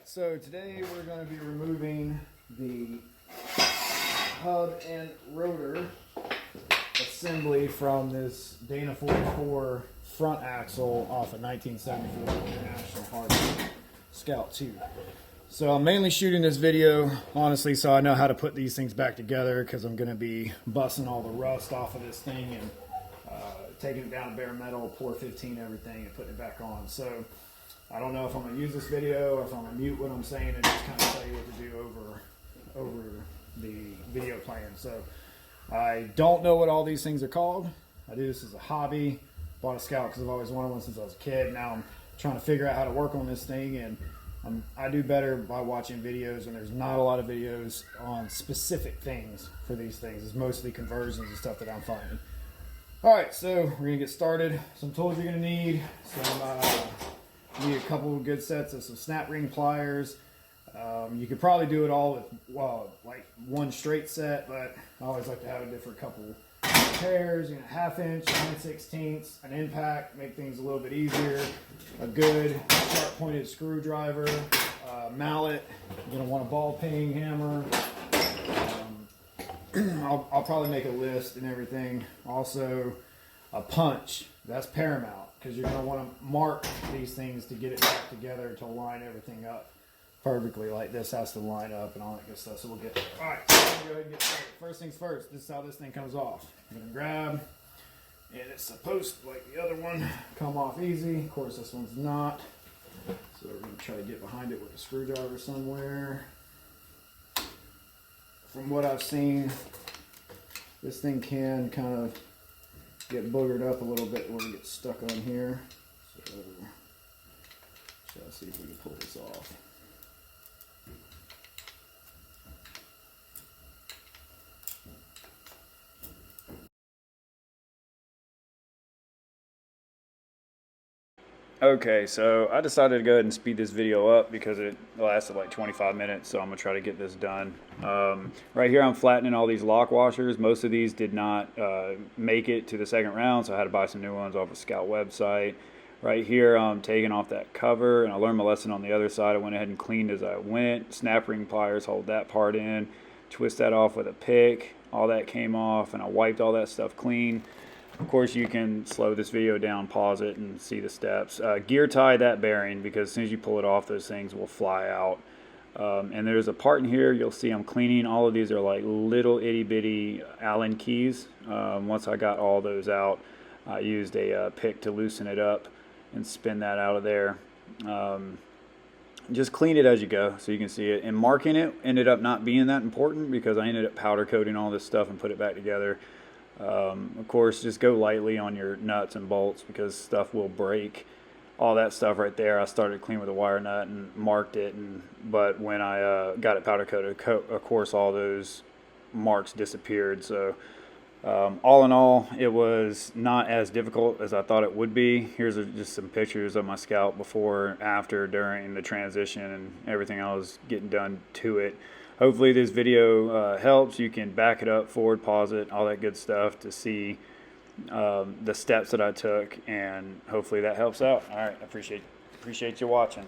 Alright, so today we're going to be removing the hub and rotor assembly from this Dana 44 front axle off a 1974 International Hardware Scout 2. So I'm mainly shooting this video, honestly, so I know how to put these things back together, because I'm going to be busting all the rust off of this thing and taking it down to bare metal, pour 15 everything, and putting it back on. So I don't know if I'm going to use this video or if I'm going to mute what I'm saying and just kind of tell you what to do over the video plan. So I don't know what all these things are called. I do this as a hobby. Bought a Scout because I've always wanted one since I was a kid. Now I'm trying to figure out how to work on this thing, and I do better by watching videos, and there's not a lot of videos on specific things for these things. It's mostly conversions and stuff that I'm finding. Alright, so we're going to get started. Some tools you're going to need. You need a couple of good sets of some snap ring pliers. You could probably do it all with like one straight set, but I always like to have a different couple pairs. You know, 1/2 inch, 9/16, an impact, make things a little bit easier. A good sharp pointed screwdriver, mallet. You're gonna want a ball peen hammer. I'll probably make a list and everything. Also, a punch. That's paramount, because you're going to want to mark these things to get it back together to line everything up perfectly. Like this has to line up and all that good stuff. So we'll get there. All right, so we're going to go ahead and get started. First things first, this is how this thing comes off. I'm going to grab, and it's supposed to, like the other one, come off easy. Of course, this one's not. So we're going to try to get behind it with a screwdriver somewhere. From what I've seen, this thing can kind of get boogered up a little bit where it gets stuck on here. So let's see if we can pull this off. Okay, so I decided to go ahead and speed this video up because it lasted like 25 minutes, so I'm going to try to get this done. Right here I'm flattening all these lock washers. Most of these did not make it to the second round, so I had to buy some new ones off the Scout website. Right here I'm taking off that cover, and I learned my lesson on the other side. I went ahead and cleaned as I went. Snap ring pliers hold that part in. Twist that off with a pick. All that came off, and I wiped all that stuff clean. Of course, you can slow this video down, pause it, and see the steps. Gear tie that bearing, because as soon as you pull it off, those things will fly out. And there's a part in here, you'll see I'm cleaning. All of these are like little itty bitty Allen keys. Once I got all those out, I used a pick to loosen it up and spin that out of there. Just clean it as you go so you can see it. And marking it ended up not being that important, because I ended up powder coating all this stuff and put it back together. Of course, just go lightly on your nuts and bolts, because stuff will break. All that stuff right there, I started clean with a wire nut and marked it, but when I got it powder coated, of course all those marks disappeared. So all in all, it was not as difficult as I thought it would be. Here's just some pictures of my Scout before, after, during the transition, and everything I was getting done to it. Hopefully this video helps. You can back it up, forward, pause it, all that good stuff to see the steps that I took, and hopefully that helps out. All right, I appreciate you watching.